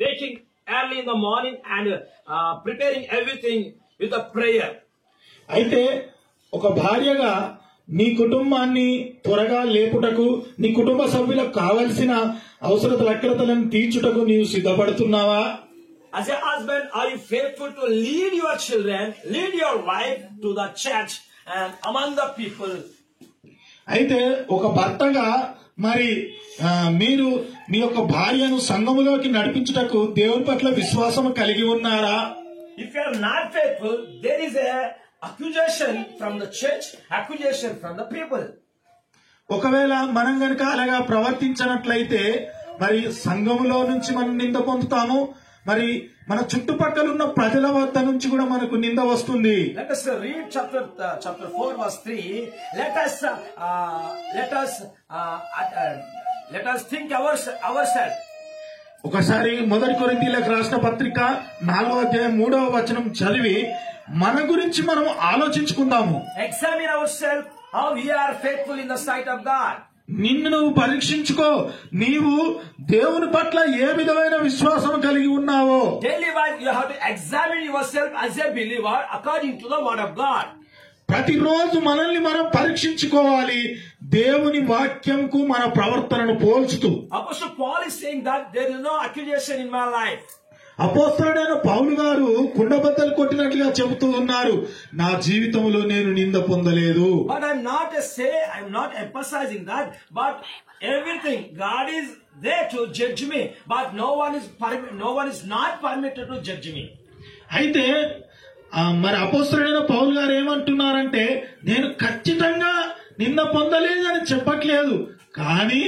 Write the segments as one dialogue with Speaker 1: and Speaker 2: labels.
Speaker 1: waking early in the morning and preparing everything with a prayer.
Speaker 2: అయితే ఒక భార్యగా నీ కుటుంబాన్ని త్వరగా లేపుటకు, నీ కుటుంబ సభ్యులకు కావలసిన అవసరతలను తీర్చుటకు నీవు సిద్ధపడుతున్నావా?
Speaker 1: As a husband, are you faithful to lead your children, lead your wife to the church and among the people?
Speaker 2: అయితే ఒక భర్తగా మరి మీరు మీ యొక్క భార్యను సంఘములోకి నడిపించుటకు దేవుని పట్ల విశ్వాసం కలిగి ఉన్నారా?
Speaker 1: If you are not faithful, there is a accusation from the church, accusation from the people.
Speaker 2: ఒకవేళ మనం గనుక అలాగా ప్రవర్తించినట్లయితే మరి సంఘములో నుంచి మనం నింద పొందుతాము, మరి మన చుట్టుపక్కల ఉన్న ప్రజల వద్ద నుంచి కూడా మనకు నింద వస్తుంది.
Speaker 1: Let us read chapter 4 verse 3. Let us think ourselves.
Speaker 2: ఒకసారి మొదటి కొరింథీయులకు రాసిన పత్రిక 4వ అధ్యాయం 3వ వచనం చదివి మన గురించి మనం ఆలోచించుకుందాము.
Speaker 1: Examine ourselves how we are faithful in the sight of God.
Speaker 2: నిన్ను నువ్వు పరీక్షించుకో, నీవు దేవుని పట్ల ఏ విధమైన విశ్వాసం కలిగి ఉన్నావో.
Speaker 1: Daily wise you have to examine yourself as a believer according to the word of God.
Speaker 2: ప్రతిరోజు మనల్ని మనం పరీక్షించుకోవాలి, దేవుని వాక్యంకు మన ప్రవర్తనను పోల్చుతూ.
Speaker 1: Apostle Paul is saying that there is no accusation in my life.
Speaker 2: అపోస్తలుడైన పౌలు గారు కుండబద్దలు కొట్టినట్లుగా చెబుతూ ఉన్నారు, నా జీవితంలో నేను నింద పొందలేదు.
Speaker 1: But I'm not emphasizing that, but everything God is there to judge me, but no one is not permitted to judge me.
Speaker 2: అయితే మరి అపోస్తలుడైన పౌలు గారు ఏమంటున్నారంటే, నేను ఖచ్చితంగా నింద పొందలేదని చెప్పట్లేదు, కానీ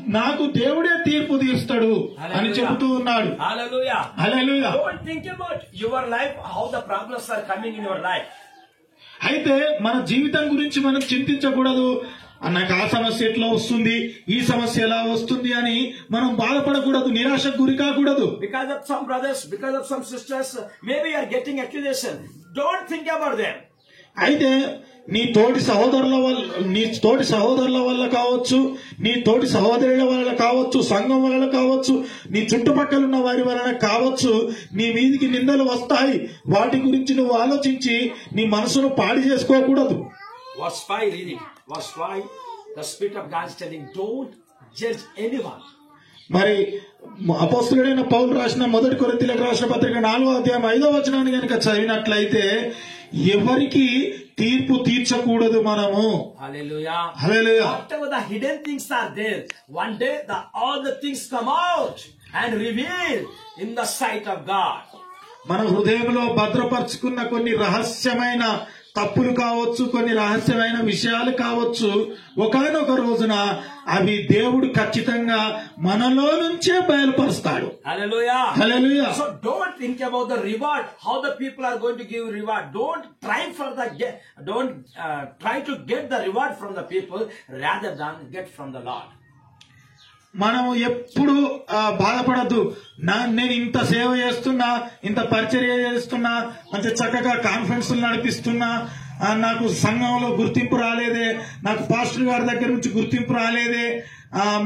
Speaker 2: నాకు దేవుడే తీర్పు తీస్తాడు అని చెబుతూ ఉన్నాడు.
Speaker 1: Hallelujah.
Speaker 2: Hallelujah.
Speaker 1: Don't think about your life, how the problems are coming in your life.
Speaker 2: అయితే మన జీవితం గురించి మనం చింతించకూడదు. నాకు ఆ సమస్య ఎట్లా వస్తుంది, ఈ సమస్య ఎలా వస్తుంది అని మనం బాధపడకూడదు, నిరాశకు గురి కాకూడదు.
Speaker 1: Because of some brothers, because of some sisters, maybe you are getting accusation. Don't think about them.
Speaker 2: అయితే నీ తోటి సహోదరుల వల్ల కావచ్చు, నీ తోటి సహోదరుల వల్ల కావచ్చు, సంఘం వల్ల కావచ్చు, నీ చుట్టుపక్కల ఉన్న వారి వలన కావచ్చు, నీ మీదికి నిందలు వస్తాయి. వాటి గురించి నువ్వు ఆలోచించి నీ మనసును పాడి చేసుకోకూడదు.
Speaker 1: Verse 5 reading. Verse 5, the Spirit of God is telling, don't judge anyone.
Speaker 2: మరి అపోస్తలుడైన పౌలు రాసిన మొదటి కొరింథీయులకు రాసిన పత్రిక 4వ అధ్యాయం 5వ వచనాన్ని కనుక చదివినట్లయితే ఎవరికి తీర్పు తీర్చకూడదు మనము.
Speaker 1: Hallelujah.
Speaker 2: Hallelujah.
Speaker 1: Whatever the hidden things are there, one day all the things come out and reveal in the sight of God.
Speaker 2: మన హృదయంలో భద్రపరుచుకున్న కొన్ని రహస్యమైన తప్పులు కావచ్చు, కొన్ని రహస్యమైన విషయాలు కావచ్చు, ఒకానొక రోజున అవి దేవుడు ఖచ్చితంగా మనలో నుంచే బయలుపరుస్తాడు.
Speaker 1: Hallelujah.
Speaker 2: Hallelujah.
Speaker 1: So don't think about the reward, how the people are going to give reward. Don't try to get the reward from the people rather than get from the Lord.
Speaker 2: మనం ఎప్పుడు బాధపడద్దు, నేను ఇంత సేవ చేస్తున్నా, ఇంత పరిచర్య చేస్తున్నా, అంటే చక్కగా కాన్ఫరెన్స్లు నడిపిస్తున్నా, నాకు సంఘంలో గుర్తింపు రాలేదే, నాకు పాస్టర్ గారి దగ్గర నుంచి గుర్తింపు రాలేదే,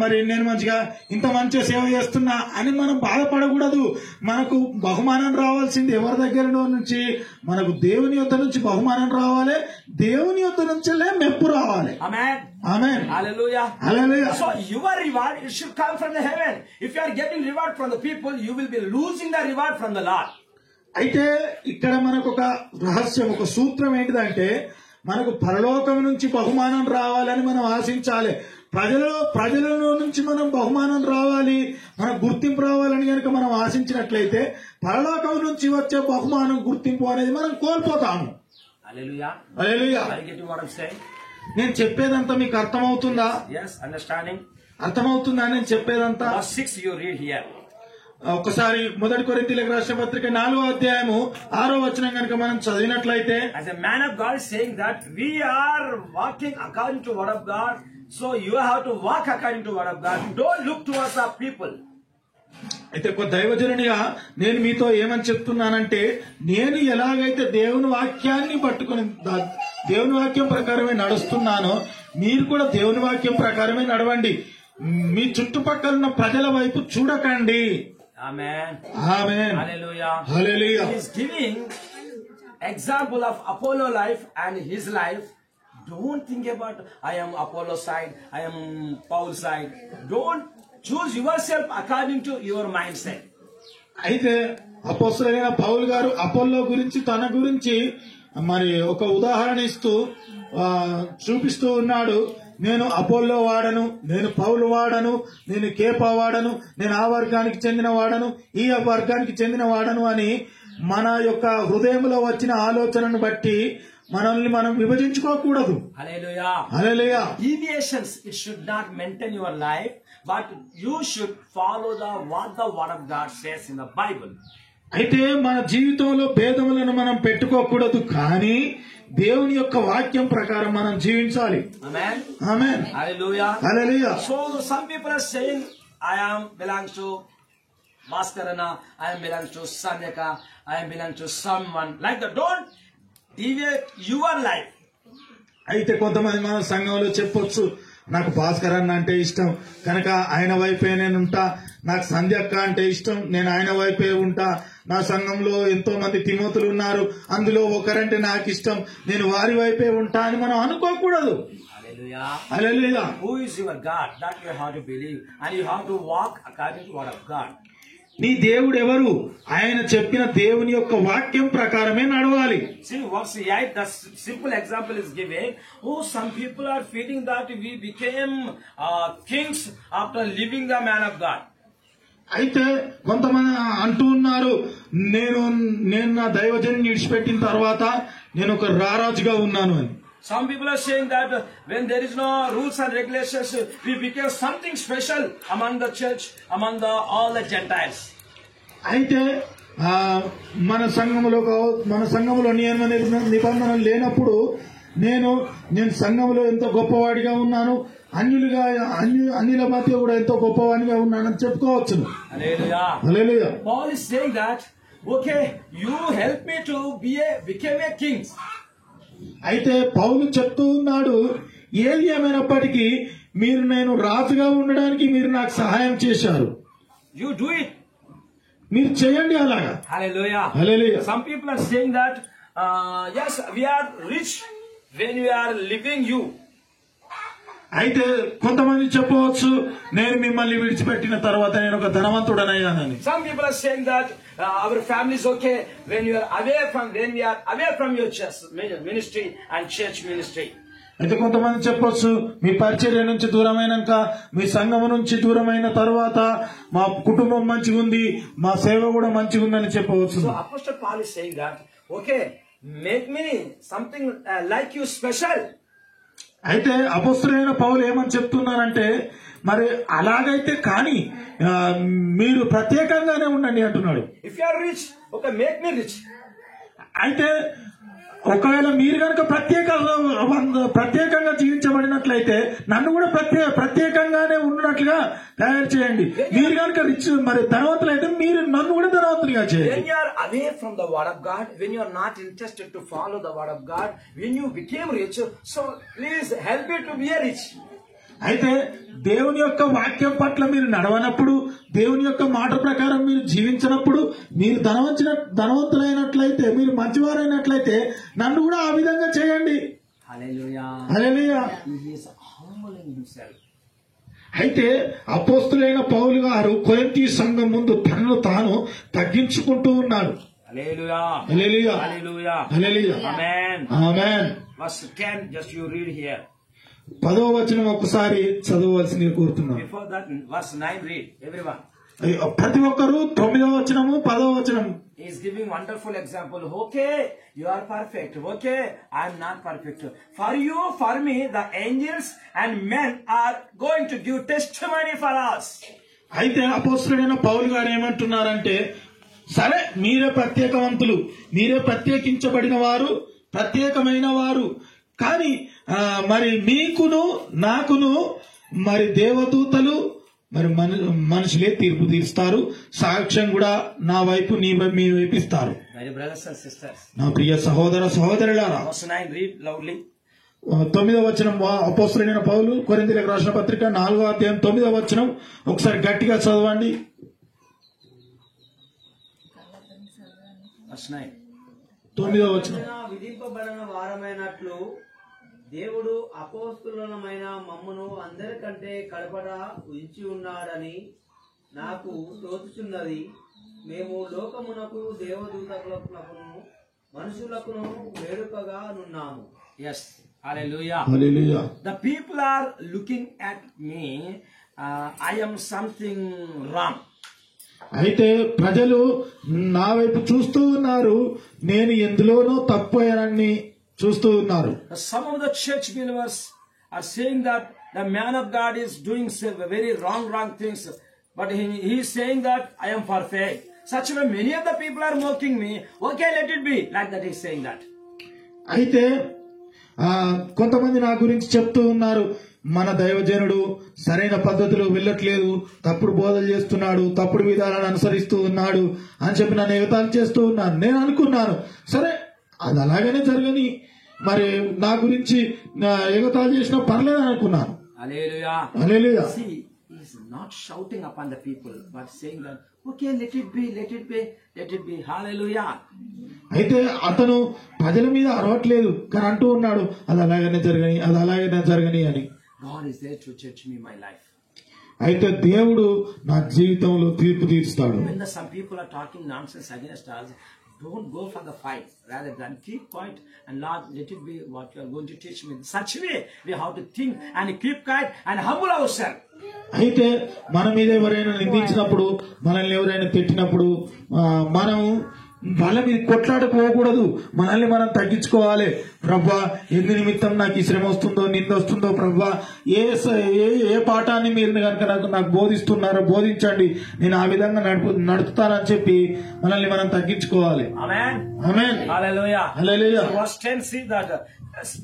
Speaker 2: మరి నేను మంచిగా ఇంత మంచిగా సేవ చేస్తున్నా అని మనం బాధపడకూడదు. మనకు బహుమానం రావాల్సింది ఎవరి దగ్గర నుంచి? మనకు దేవుని యొద్ద నుంచి బహుమానం రావాలి, దేవుని యొద్ద నుంచే మెప్పు రావాలి.
Speaker 1: Amen.
Speaker 2: Amen.
Speaker 1: Hallelujah.
Speaker 2: Hallelujah.
Speaker 1: So your reward, it should come from the heaven. If you are getting reward from the people, you will be losing the reward from the Lord.
Speaker 2: అయితే ఇక్కడ మనకు ఒక రహస్యం, ఒక సూత్రం ఏంటిదంటే, మనకు పరలోకం నుంచి బహుమానం రావాలని మనం ఆశించాలి. ప్రజల నుంచి మనం బహుమానం రావాలి, మనకు గుర్తింపు రావాలని కనుక మనం ఆశించినట్లయితే పరలోకం నుంచి వచ్చే బహుమానం, గుర్తింపు అనేది మనం కోల్పోతాము.
Speaker 1: Hallelujah.
Speaker 2: Hallelujah.
Speaker 1: Are you getting what I'm saying?
Speaker 2: నేను చెప్పేదంతా మీకు అర్థమవుతుందా?
Speaker 1: Yes, understanding.
Speaker 2: అర్థమవుతుందా నేను చెప్పేదంతా?
Speaker 1: Verse 6 you read here.
Speaker 2: ఒకసారి మొదటి కొరింథీయులకు రాసిన పత్రిక 4వ అధ్యాయము 6వ వచనం కనుక మనం చదివినట్లయితే,
Speaker 1: as a man of God is saying that we are walking according to word of God, so you have to walk according to word of God. Don't look towards our people.
Speaker 2: అయితే ఒక దైవజనునిగా నేను మీతో ఏమని చెప్తున్నానంటే, నేను ఎలాగైతే దేవుని వాక్యాన్ని పట్టుకుని దేవుని వాక్యం ప్రకారమే నడుస్తున్నానో మీరు కూడా దేవుని వాక్యం ప్రకారమే నడవండి. మీ చుట్టుపక్కల ఉన్న ప్రజల వైపు చూడకండి.
Speaker 1: Amen.
Speaker 2: Amen.
Speaker 1: Hallelujah.
Speaker 2: Hallelujah.
Speaker 1: He is giving example of Apollo life and his life. Don't think about I am Apollo side, I am Paul side. Don't choose yourself according to your mindset.
Speaker 2: అయితే అపోస్తలుడైన పౌలు గారు అపోల్లో గురించి తన గురించి మరి ఒక ఉదాహరణ ఇస్తూ చూపిస్తూ ఉన్నాడు. నేను అపోల్లో వాడను, నేను పౌలు వాడను, నేను కేపా వాడను, నేను ఆ వర్గానికి చెందిన వాడను, ఈ వర్గానికి చెందిన వాడను అని మన యొక్క హృదయంలో వచ్చిన ఆలోచనను బట్టి మనల్ని మనం విభజించుకోకూడదు.
Speaker 1: Hallelujah.
Speaker 2: Hallelujah.
Speaker 1: Deviations, it should not maintain your life, but you should follow what the word of God says in the Bible.
Speaker 2: అయితే మన జీవితంలో భేదములను మనం పెట్టుకోకూడదు, కానీ దేవుని యొక్క వాక్యం ప్రకారం మనం జీవించాలి.
Speaker 1: Amen.
Speaker 2: Amen.
Speaker 1: Hallelujah.
Speaker 2: Hallelujah.
Speaker 1: So some people are saying, I am belongs to Bhaskarana, I am belongs to Sanyaka, I am belongs to someone like that. Don't deviate your life.
Speaker 2: అయితే కొంతమంది మన సంఘంలో చెప్పొచ్చు, నాకు భాస్కర్ అన్న అంటే ఇష్టం కనుక ఆయన వైపే నేను ఉంటా, నాకు సంధ్యక్క అంటే ఇష్టం నేను ఆయన వైపే ఉంటా, నా సంఘంలో ఎంతో మంది తిమోతులు ఉన్నారు అందులో ఒకరంటే నాకు ఇష్టం నేను వారి వైపే ఉంటా అని మనం అనుకోకూడదు.
Speaker 1: Hallelujah.
Speaker 2: Hallelujah.
Speaker 1: Who is your God? That you have to believe and you have to walk according to the word of God.
Speaker 2: నీ దేవుడు ఎవరు? ఆయన చెప్పిన దేవుని యొక్క వాక్యం ప్రకారమే నడవాలి.
Speaker 1: See, verse 8, the simple example is given. Oh, some people are feeling that we became kings after leaving the man of God.
Speaker 2: అయితే కొంతమంది అంటూ ఉన్నారు, నేను నా దైవజన్ని విడిచిపెట్టిన తర్వాత నేను ఒక రారాజుగా ఉన్నాను అని.
Speaker 1: Some people are saying that when there is no rules and regulations, we became something special among the church, among all the Gentiles.
Speaker 2: అయితే మన సంఘములో నియమ నిబంధనలు లేనప్పుడు నేను సంఘములో ఎంతో గొప్పవాడిగా ఉన్నాను, అన్యుల మధ్య కూడా ఎంతో గొప్పవాడిగా ఉన్నానని చెప్పుకోవచ్చు.
Speaker 1: Hallelujah.
Speaker 2: Hallelujah.
Speaker 1: Paul is saying that, okay, you help me to become a king.
Speaker 2: అయితే పౌలు చెప్తూ ఉన్నాడు, ఏది ఏమైనప్పటికీ నేను రాజుగా ఉండడానికి మీరు నాకు సహాయం చేశారు,
Speaker 1: You do it.
Speaker 2: మీరు చేయండి అలాగా.
Speaker 1: Hallelujah.
Speaker 2: Hallelujah.
Speaker 1: Some people are saying that, yes, we are rich when we are leaving you.
Speaker 2: అయితే కొంతమంది చెప్పవచ్చు, నేను మిమ్మల్ని విడిచిపెట్టిన తర్వాత నేను ఒక ధనవంతుడనయ్యానని.
Speaker 1: Some people are saying that our family is okay when we are away from your church ministry and church ministry.
Speaker 2: అయితే కొంతమంది చెప్పొచ్చు, మీ పరిచర్య నుంచి దూరమైనాక, మీ సంఘం నుంచి దూరమైన తర్వాత మా కుటుంబం మంచిగా ఉంది, మా సేవ కూడా మంచిగా ఉందని చెప్పవచ్చు.
Speaker 1: So Apostle Paul is saying that, okay, make me something like you special.
Speaker 2: అయితే అపొస్తలుడైన పౌలు ఏమని చెప్తున్నారంటే, మరి అలాగైతే కానీ మీరు ప్రత్యేకంగానే ఉండండి అంటున్నాడు.
Speaker 1: If you are rich, okay, make me rich.
Speaker 2: అయితే ఒకవేళ మీరు కనుక ప్రత్యేకంగా జీవించబడినట్లయితే నన్ను కూడా ప్రత్యేకంగానే ఉన్నట్లుగా తయారు చేయండి. మీరు కనుక రిచ్ మరి ధనవంతులైతే మీరు నన్ను కూడా ధనవంతులుగా చేయండి.
Speaker 1: When you are away from the word of God, when you are not interested to follow the word of God, when you became rich, so please help me to be rich.
Speaker 2: అయితే దేవుని యొక్క వాక్యం పట్ల మీరు నడవనప్పుడు, దేవుని యొక్క మాట ప్రకారం మీరు జీవించినప్పుడు, మీరు ధనవంతులైనట్లయితే, మీరు మంచివారైనట్లయితే నన్ను కూడా ఆ విధంగా చేయండి.
Speaker 1: Hallelujah.
Speaker 2: Hallelujah.
Speaker 1: He is humbling himself.
Speaker 2: అయితే అపోస్తలుడైన పౌలు గారు కొరింథీ సంఘం ముందు తనను తాను తగ్గించుకుంటూ ఉన్నాడు.
Speaker 1: Hallelujah.
Speaker 2: Hallelujah.
Speaker 1: Hallelujah.
Speaker 2: Hallelujah.
Speaker 1: Amen.
Speaker 2: Amen.
Speaker 1: Verse 10, just you read here.
Speaker 2: 10వ వచనం ఒకసారి చదవవలసిందిగా కోరుతున్నాను.
Speaker 1: Before that, verse 9, read, everyone.
Speaker 2: ప్రతి ఒక్కరు 9వ వచనము 10వ వచనము.
Speaker 1: He is giving wonderful example. Okay, you are perfect. Okay, I am not perfect. For you, for me, the angels and men are going to give testimony for us.
Speaker 2: అయితే అపోస్తలుడైన పౌలు గారు ఏమంటున్నారంటే, సరే మీరే ప్రత్యేకవంతులు, మీరే ప్రత్యేకించబడిన వారు, ప్రత్యేకమైన వారు, కానీ మరి మీకును నాకును మరి దేవదూతలు మరి మనుషులే తీర్పు తీరుస్తారు, సాక్ష్యం కూడా నా వైపు మీ వైపు ఇస్తారు.
Speaker 1: My brothers and sisters.
Speaker 2: నా ప్రియ సహోదర సహోదరులారా.
Speaker 1: Verse 9, read loudly.
Speaker 2: 9వ వచనం అపోస్తలుడైన పౌలు కొరింథీయులకు రాసిన పత్రిక 4వ అధ్యాయం 9వ వచనం ఒకసారి గట్టిగా చదవండి. 9వ వచనం.
Speaker 3: విధింపబడిన వారమైనట్లు దేవుడు అపోస్తలులమైన మమ్మును అందరికంటే కడపడ ఉంచి ఉన్నాడని నాకు తోచుచున్నది. మేము లోకమునకు దేవదూతలకును మనుషులకును వేడుకగా నున్నాము.
Speaker 1: Yes. Hallelujah.
Speaker 2: Hallelujah.
Speaker 1: The people are looking at me. I am something wrong.
Speaker 2: అయితే ప్రజలు నా వైపు చూస్తూ ఉన్నారు, నేను ఎందులోనో తప్పని చూస్తూ ఉన్నారు.
Speaker 1: Some of the church believers are saying that the man of God is doing very wrong things, but he is saying that I am perfect. Such way many of the people are mocking me. Okay, let it be. Like that he is saying that.
Speaker 2: అయితే కొంతమంది నా గురించి చెప్తూ ఉన్నారు, మన దైవజనుడు సరైన పద్ధతిలో వెళ్ళట్లేదు, తప్పుడు బోధలు చేస్తున్నాడు, తప్పుడు విధానాన్ని అనుసరిస్తూ ఉన్నాడు అని చెప్పి నన్ను ఎగతాళి చేస్తూ ఉన్నాను. నేను అనుకున్నాను, సరే అది అలాగనే జరగని, మరి నా గురించి ఎగతాళి చేసినా పర్లేదు అనుకున్నాను.
Speaker 1: Hallelujah.
Speaker 2: Hallelujah.
Speaker 1: See, he is not shouting upon the people, but saying that, okay, let it be, let it be, let it be. Hallelujah.
Speaker 2: అయితే అతను ప్రజల మీద అరవట్లేదు, కానీ అంటూ ఉన్నాడు, అది అలాగనే జరగని, అది అలాగనే జరగని అని.
Speaker 1: God is there to judge me my life.
Speaker 2: అయితే దేవుడు నా జీవితంలో తీర్పు తీరుస్తాడు.
Speaker 1: When some people are talking nonsense against us, don't go for the fight. Rather than keep quiet and Lord, let it be what you are going to teach me. In such way, we have to think and keep quiet and humble ourselves.
Speaker 2: అయితే మన మీద ఎవరైనా నిందించినప్పుడు, మనల్ని ఎవరైనా తిట్టినప్పుడు మనం వాళ్ళ మీద కొట్లాడుకోకూడదు, మనల్ని మనం తగ్గించుకోవాలి. ప్రభా, ఎందు నిమిత్తం నాకు ఈ శ్రమ వస్తుందో, నింద వస్తుందో, ప్రభా ఏ పాఠాన్ని మీరు కనుక నాకు బోధిస్తున్నారో బోధించండి, నేను ఆ విధంగా నడుపుతానని చెప్పి మనల్ని మనం తగ్గించుకోవాలి.
Speaker 1: Amen.
Speaker 2: Amen.
Speaker 1: Hallelujah.
Speaker 2: Hallelujah.
Speaker 1: So verse 10 see that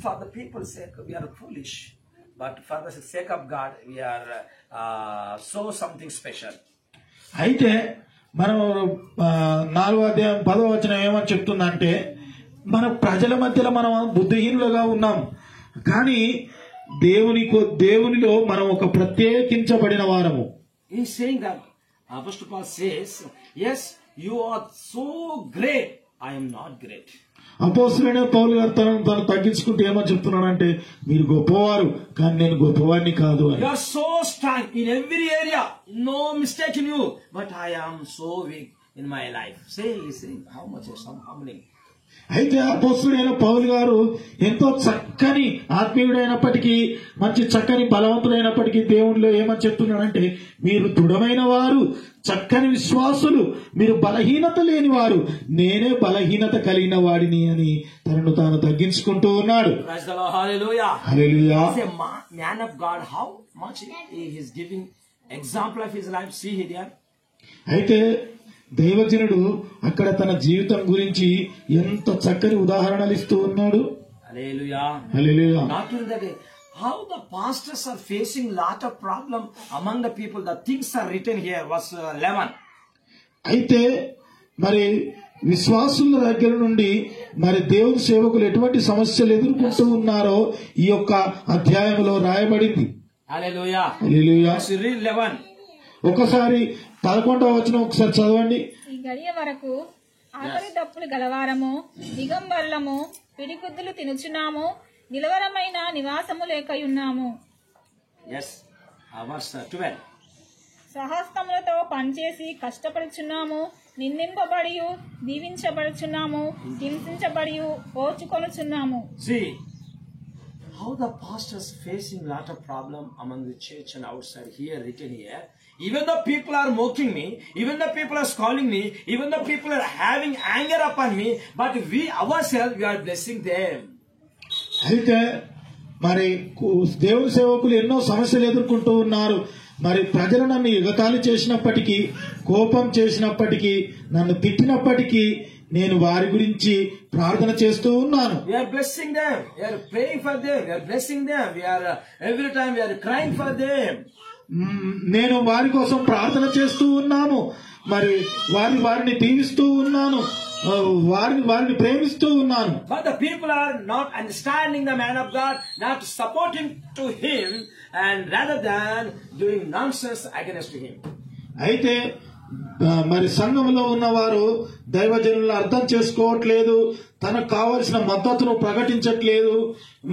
Speaker 1: for the people's sake we are foolish, but for the sake of God we are so something special.
Speaker 2: అయితే మనం 4వ అధ్యాయం 10వ వచనం ఏమని చెప్తుందంటే, మన ప్రజల మధ్యలో మనం బుద్ధిహీనులుగా ఉన్నాం, కానీ దేవునిలో మనం ఒక ప్రత్యేకించబడిన వారము.
Speaker 1: He is saying that Apostle Paul says, yes, you are so great, I am not great.
Speaker 2: అపోస్తలుడైన పౌలు గారు తను తగ్గించుకుంటూ ఏమని చెప్తున్నాడంటే, మీరు గొప్పవారు, కానీ నేను గొప్పవాడిని కాదు అని.
Speaker 1: You are so strong in every area, no mistake in you, but I am so weak in my life. Say how much is some humbling.
Speaker 2: అయితే అపోస్తలుడైన పౌలు గారు ఎంతో చక్కని ఆత్మీయుడైనప్పటికీ, మంచి చక్కని బలవంతుడైనప్పటికీ దేవునిలో ఏమని చెప్తున్నాడంటే, మీరు దృఢమైన వారు, చక్కని విశ్వాసులు, మీరు బలహీనత లేని వారు, నేనే బలహీనత కలిగిన వాడిని అని తనను తాను తగ్గించుకుంటూ ఉన్నాడు.
Speaker 1: Praise the Lord. Hallelujah.
Speaker 2: Hallelujah.
Speaker 1: He is a man of God. How much he is giving example of his life. See here.
Speaker 2: అయితే దైవజనుడు అక్కడ తన జీవితం గురించి ఎంత చక్కని ఉదాహరణలు ఇస్తూ ఉన్నాడు.
Speaker 1: Hallelujah.
Speaker 2: Hallelujah.
Speaker 1: Not only that, how the pastors are facing lot of problem among the people. The things are written here. Verse 11.
Speaker 2: అయితే మరి విశ్వాసుల దగ్గర నుండి మరి దేవుని సేవకులు ఎటువంటి సమస్యలు ఎదుర్కొంటూ ఉన్నారో ఈ యొక్క అధ్యాయంలో రాయబడింది.
Speaker 1: Hallelujah.
Speaker 2: హల్లెలూయా.
Speaker 1: Let's read 11.
Speaker 2: ఒకసారి 11వ వచనం ఒకసారి చదవండి.
Speaker 4: ఈ గడియ వరకు ఆకలి దప్పులు గలవారము, దిగంబరులము, పిడిగుద్దులు తినుచున్నాము, నిలవరమైన నివాసము లేకయున్నాము.
Speaker 1: Yes. Verse 12.
Speaker 4: స్వహస్తములతో పనిచేసి కష్టపడుచున్నాము, నిందింపబడి దీవించబడుచున్నాము, హింసించబడి ఓర్చుకొనుచున్నాము.
Speaker 1: See how the pastors facing lot of problem among the church and outside. Here written here, even the people are mocking me, even the people are scolding me, even the people are having anger upon me, but we ourselves we are blessing them.
Speaker 2: అయితే మరి దేవుని సేవకులు ఎన్నో సమస్యలు ఎదుర్కొంటూ ఉన్నారు. మరి ప్రజలు నన్ను ఎగతాళి చేసినప్పటికీ, కోపం చేసినప్పటికీ, నన్ను తిట్టినప్పటికీ నేను వారి గురించి ప్రార్థన చేస్తూ ఉన్నాను.
Speaker 1: We are blessing them. We are praying for them. We are blessing them. We are every time we are crying for them.
Speaker 2: నేను వారి కోసం ప్రార్థన చేస్తూ ఉన్నాను, మరి వారిని దీవిస్తూ ఉన్నాను, వారిని ప్రేమిస్తూ ఉన్నాను.
Speaker 1: But the people are not understanding the man of God, not supporting to him, and rather than doing nonsense against him.
Speaker 2: అయితే మరి సంఘంలో ఉన్నవారు దైవజనులను అర్థం చేసుకోవట్లేదు, తనకు కావలసిన మద్దతును ప్రకటించట్లేదు.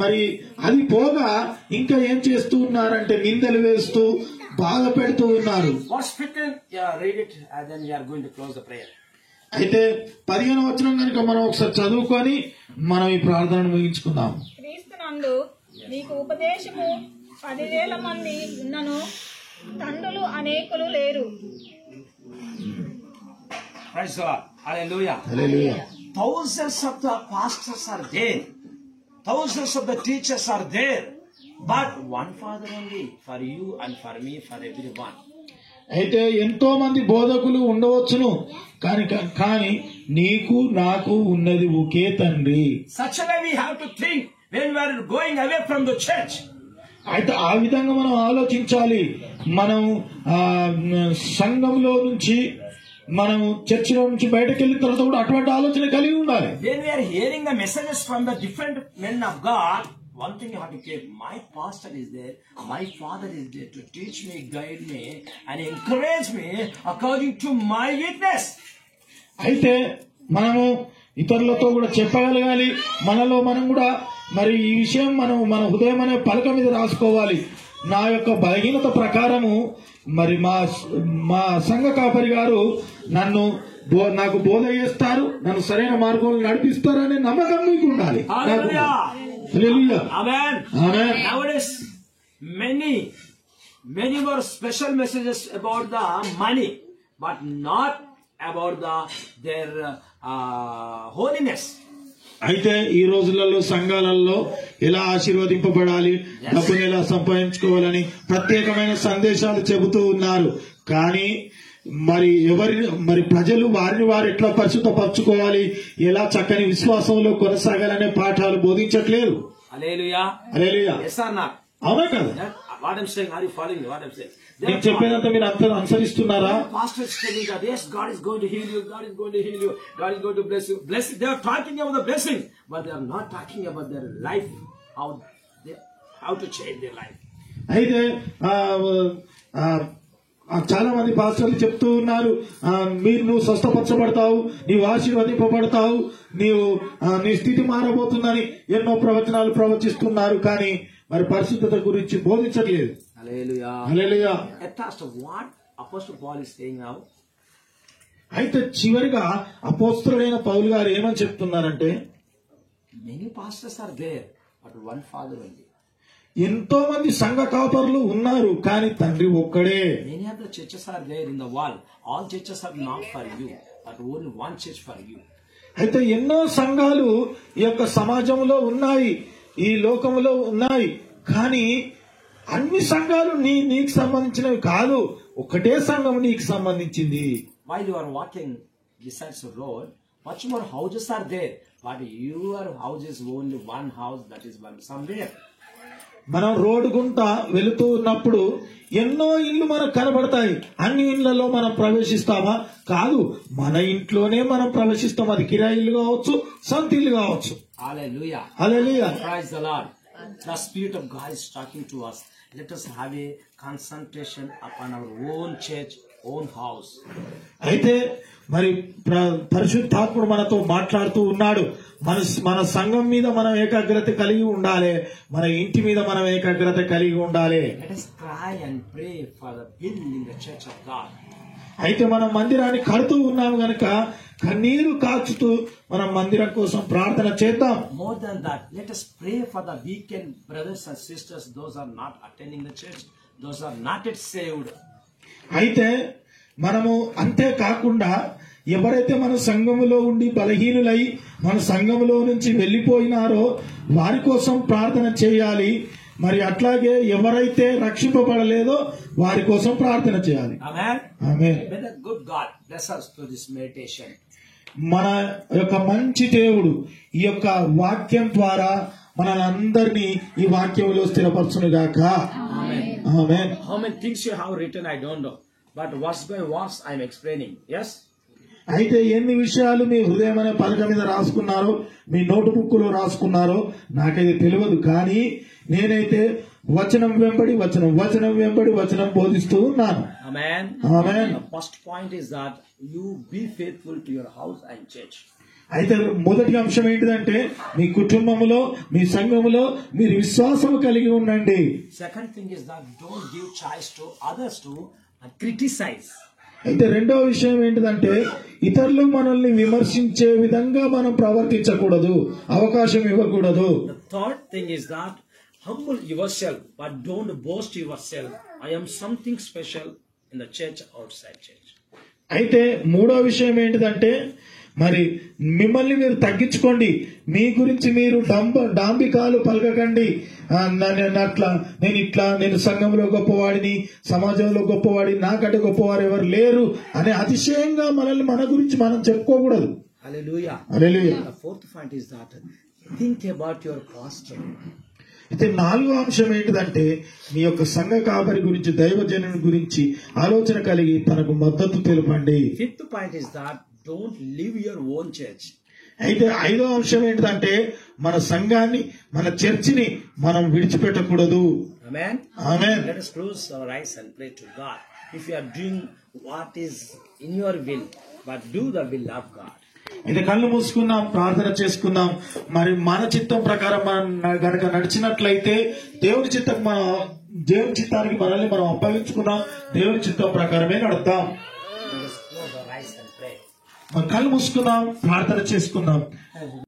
Speaker 2: మరి అది పోగా ఇంకా ఏం చేస్తూ ఉన్నారంటే నిందలు వేస్తూ బాధ పెడుతూ ఉన్నారు.
Speaker 1: Verse 15, read it and then we are going to close the prayer.
Speaker 2: అయితే 15వ వచనం కనుక మనం ఒకసారి చదువుకొని మనం ఈ ప్రార్థనను ముగించుకుందాం.
Speaker 4: క్రీస్తునందు నీకు ఉపదేశము 10,000 మంది ఉన్నను తండ్రులు అనేకులు లేరు.
Speaker 1: Praise the Lord. Hallelujah.
Speaker 2: Hallelujah.
Speaker 1: Thousands of the pastors are there. Thousands of the teachers are there. But one Father only for you and for me, for everyone.
Speaker 2: అయితే ఎంతో మంది బోధకులు ఉండవచ్చును, కానీ నీకు నాకు ఉన్నది ఒకే తండ్రి.
Speaker 1: Such a way we have to think when we are going away from the church.
Speaker 2: అయితే ఆ విధంగా మనం ఆలోచించాలి. మనం సంఘంలో నుంచి మనం చర్చిలో నుంచి బయటకు వెళ్ళిన తర్వాత కూడా అటువంటి ఆలోచన కలిగి ఉండాలి.
Speaker 1: When we are hearing the messages from the different men of God, one thing you have to keep: my pastor is there, my father is there to teach me, guide me, and encourage me according to my weakness.
Speaker 2: అయితే మనము ఇతరులతో కూడా చెప్పగలగాలి. మనలో మనం కూడా మరి ఈ విషయం మన హృదయం అనే పలక మీద రాసుకోవాలి. నా యొక్క బలహీనత ప్రకారము మరి మా సంఘ కాపరి గారు నాకు బోధ చేస్తారు, నన్ను సరైన మార్గంలో నడిపిస్తారు అనే నమ్మకం మీకు ఉండాలి.
Speaker 1: Hallelujah. Amen.
Speaker 2: Amen.
Speaker 1: Nowadays, many more special messages about the money, but not about their holiness.
Speaker 2: అయితే ఈ రోజులలో సంఘాలలో ఎలా ఆశీర్వదింపబడాలి, డబ్బును ఎలా సంపాదించుకోవాలని ప్రత్యేకమైన సందేశాలు చెబుతూ ఉన్నారు. కానీ మరి ప్రజలు వారిని వారు ఎట్లా పరిశుద్ధపరచుకోవాలి, ఎలా చక్కని విశ్వాసంలో కొనసాగాలనే పాఠాలు బోధించట్లేదు.
Speaker 1: Hallelujah.
Speaker 2: Hallelujah.
Speaker 1: Yes or not?
Speaker 2: అవునా కదా?
Speaker 1: What I'm saying, are you following me? What I'm saying?
Speaker 2: నేను చెప్పేదంతా మీరు అంతా అనుసరిస్తున్నారా?
Speaker 1: Pastors telling that yes, God is going to heal you, God is going to heal you, God is going to bless you. They are talking about the blessing, but they are not talking about their life, how to change their life.
Speaker 2: అయితే చాలా మంది పాస్టర్లు చెప్తూ ఉన్నారు, నువ్వు స్వస్థపరచబడతావు, నీవు ఆశీర్వదింపబడతావు, నీ స్థితి మారబోతుందని ఎన్నో ప్రవచనాలు ప్రవచిస్తున్నారు. కానీ మరి పరిశుద్ధత గురించి బోధించట్లేదు.
Speaker 1: Hallelujah.
Speaker 2: Hallelujah.
Speaker 1: At last, what Apostle Paul is saying now?
Speaker 2: అయితే చివరిగా అపోస్తలుడైన పౌలు గారు ఏమని చెప్తున్నారంటే,
Speaker 1: Many pastors are there, but one Father only.
Speaker 2: ఎంతో మంది సంఘ కాపరులు ఉన్నారు, కానీ తండ్రి ఒక్కడే.
Speaker 1: Many of the churches are there in the world. All churches are not for you, but only one church for you.
Speaker 2: అయితే ఎన్నో సంఘాలు ఈ యొక్క సమాజంలో ఉన్నాయి, ఈ లోకంలో ఉన్నాయి, కానీ అన్ని సంఘాలు నీకు సంబంధించినవి కాదు, ఒకటే సంఘం నీకు సంబంధించింది.
Speaker 1: While you are walking besides the road, much more houses are there, but your house is only one house, that is one somewhere.
Speaker 2: మనం రోడ్డు గుంట వెళుతూ ఉన్నప్పుడు ఎన్నో ఇళ్ళు మనకు కనబడతాయి. అన్ని ఇళ్లలో మనం ప్రవేశిస్తామా? కాదు, మన ఇంట్లోనే మనం ప్రవేశిస్తాం. అది కిరాయి ఇల్లు కావచ్చు, సొంత ఇల్లు కావచ్చు.
Speaker 1: Hallelujah.
Speaker 2: Hallelujah.
Speaker 1: Praise the Lord. The Spirit of God is talking to us. Let us have a concentration upon our own church, own house.
Speaker 2: అయితే మరి పరిశుద్ధాత్ముడు మనతో మాట్లాడుతూ ఉన్నాడు. మన సంఘం మీద మనం ఏకాగ్రత కలిగి ఉండాలి, మన ఇంటి మీద మనం ఏకాగ్రత కలిగి ఉండాలి.
Speaker 1: Let us cry and pray for the building the church of God.
Speaker 2: అయితే మనం మందిరాన్ని కడుతూ ఉన్నాము గనక కన్నీరు కాచుతూ మనం మందిరం కోసం ప్రార్థన చేద్దాం.
Speaker 1: More than that, let us pray for the weekend brothers and sisters, those are not attending the church, those are not yet saved.
Speaker 2: అయితే మనము అంతే కాకుండా ఎవరైతే మన సంఘములో ఉండి బలహీనులై మన సంఘములో నుంచి వెళ్లిపోయినారో వారి కోసం ప్రార్థన చేయాలి. మరి అట్లాగే ఎవరైతే రక్షింపబడలేదో వారి కోసం ప్రార్థన చేయాలి.
Speaker 1: Amen.
Speaker 2: Amen.
Speaker 1: May the good God bless us through this meditation.
Speaker 2: మన యొక్క మంచి దేవుడు ఈ యొక్క వాక్యం ద్వారా మనందరినీ ఈ వాక్యంలో స్థిరపరచునుగాక. ఆమేన్.
Speaker 1: How many things you have written, I don't know. But verse by verse, I am explaining. Yes?
Speaker 2: అయితే ఎన్ని విషయాలు మీ హృదయం అనే పలక మీద రాసుకున్నారో, మీ నోటు బుక్ లో రాసుకున్నారో నాకైతే తెలియదు. కానీ నేనైతే వచనం వెంబడి వచనం బోధిస్తూ ఉన్నాను.
Speaker 1: Amen.
Speaker 2: Amen.
Speaker 1: The first point is that you be faithful to your house and church.
Speaker 2: అయితే మొదటి అంశం ఏంటిదంటే మీ కుటుంబములో, మీ సంఘములో మీరు విశ్వాసం కలిగి ఉండండి.
Speaker 1: Second thing is that don't give choice to others to criticize.
Speaker 2: అయితే రెండో విషయం ఏంటిదంటే ఇతరులు మనల్ని విమర్శించే విధంగా మనం ప్రవర్తించకూడదు, అవకాశం ఇవ్వకూడదు.
Speaker 1: The third thing is that humble yourself, but don't boast yourself. I am something special in the church, outside church.
Speaker 2: అయితే మూడో విషయం ఏంటిదంటే మరి మిమ్మల్ని మీరు తగ్గించుకోండి, మీ గురించి మీరు డాంబికాలు పలకకండి. నేను సంఘంలో గొప్పవాడిని, సమాజంలో గొప్పవాడిని, నాకంటే గొప్పవారు ఎవరు లేరు అనే అతిశయంగా మనల్ని మన గురించి మనం చెప్పుకోకూడదు.
Speaker 1: Hallelujah.
Speaker 2: Hallelujah.
Speaker 1: The fourth point is that think about your pastor.
Speaker 2: అయితే నాలుగో అంశం ఏంటిదంటే మీ యొక్క సంఘ కాపరి గురించి, దైవజనుని గురించి ఆలోచన కలిగి తనకు మద్దతు తెలపండి.
Speaker 1: Fifth point is that don't leave your own church.
Speaker 2: అయితే ఐదో అంశం ఏంటిదంటే మన సంఘాన్ని, మన చర్చిని మనం విడిచిపెట్టకూడదు.
Speaker 1: Amen.
Speaker 2: Amen.
Speaker 1: Let us close our eyes and pray to God. If you are doing what is in your will, but do the will of God.
Speaker 2: అయితే కళ్ళు మూసుకుందాం, ప్రార్థన చేసుకుందాం. మరి మన చిత్తం ప్రకారం మనం గనక నడిచినట్లయితే దేవుని చిత్తానికి మనల్ని మనం అప్పగించుకుందాం, దేవుని చిత్తం ప్రకారమే నడుద్దాం.
Speaker 1: Let us close our eyes and pray.
Speaker 2: మన కళ్ళు మూసుకుందాం, ప్రార్థన చేసుకుందాం.